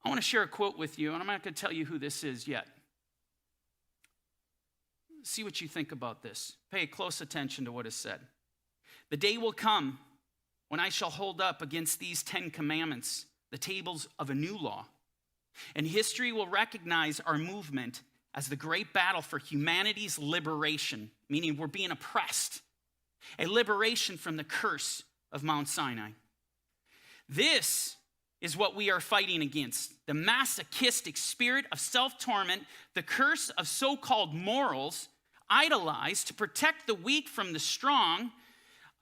I want to share a quote with you, and I'm not going to tell you who this is yet. See what you think about this. Pay close attention to what is said. The day will come when I shall hold up against these 10 commandments the tables of a new law, and history will recognize our movement as the great battle for humanity's liberation, meaning we're being oppressed, a liberation from the curse of Mount Sinai. This is what we are fighting against: the masochistic spirit of self-torment, the curse of so-called morals, idolized to protect the weak from the strong,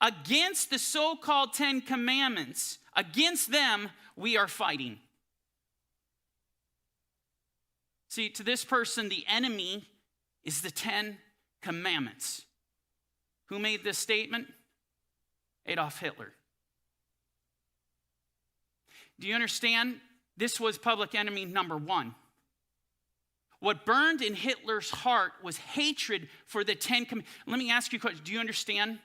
against the so-called 10 commandments. Against them, we are fighting. See, to this person, the enemy is the 10 commandments. Who made this statement? Adolf Hitler. Do you understand? This was public enemy number 1. What burned in Hitler's heart was hatred for the 10 commandments. Let me ask you a question. Do you understand?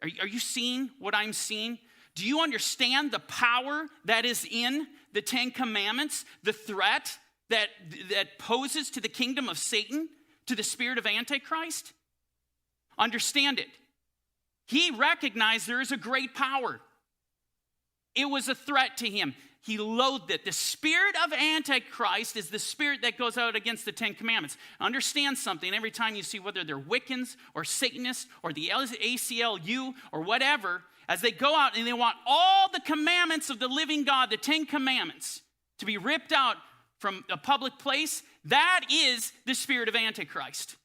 Are you seeing what I'm seeing? Do you understand the power that is in the 10 commandments? The threat that poses to the kingdom of Satan, to the spirit of Antichrist? Understand it. He recognized there is a great power. It was a threat to him. He loathed it. The spirit of Antichrist is the spirit that goes out against the 10 commandments. Understand something. Every time you see whether they're Wiccans or Satanists or the ACLU or whatever, as they go out and they want all the commandments of the living God, the 10 commandments, to be ripped out from a public place, that is the spirit of Antichrist.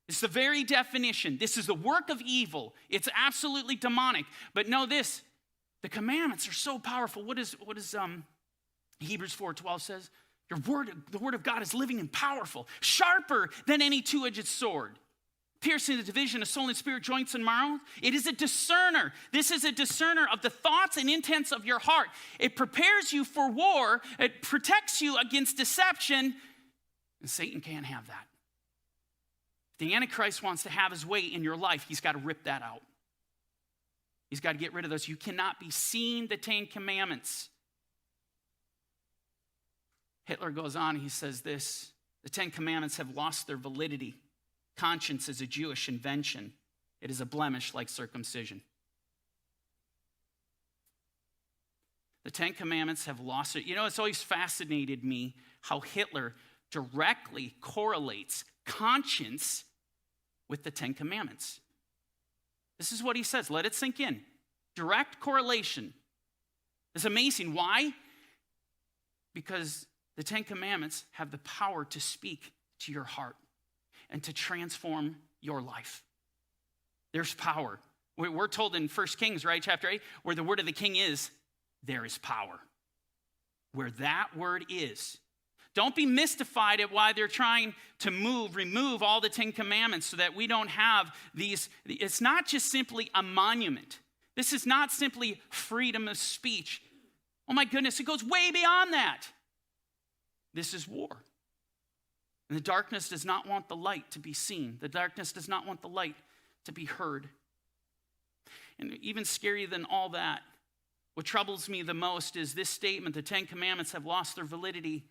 It's the very definition. This is the work of evil. It's absolutely demonic. But know this, the commandments are so powerful. What is Hebrews 4:12 says? The word of God is living and powerful, sharper than any two-edged sword, piercing the division of soul and spirit, joints and marrow. It is a discerner. This is a discerner of the thoughts and intents of your heart. It prepares you for war. It protects you against deception. And Satan can't have that. If the Antichrist wants to have his way in your life, he's got to rip that out. He's got to get rid of those. You cannot be seeing the 10 commandments. Hitler goes on, he says this: the 10 commandments have lost their validity. Conscience is a Jewish invention. It is a blemish like circumcision. The 10 commandments have lost it. You know, it's always fascinated me how Hitler directly correlates conscience with the 10 commandments. This is what he says. Let it sink in. Direct correlation. It's amazing. Why? Because the 10 commandments have the power to speak to your heart and to transform your life. There's power. We're told in 1 Kings, right, chapter 8, where the word of the king is, there is power. Where that word is. Don't be mystified at why they're trying to remove all the 10 commandments so that we don't have these. It's not just simply a monument. This is not simply freedom of speech. Oh my goodness, it goes way beyond that. This is war. And the darkness does not want the light to be seen. The darkness does not want the light to be heard. And even scarier than all that, what troubles me the most is this statement: the 10 commandments have lost their validity.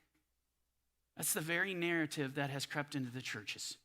That's the very narrative that has crept into the churches.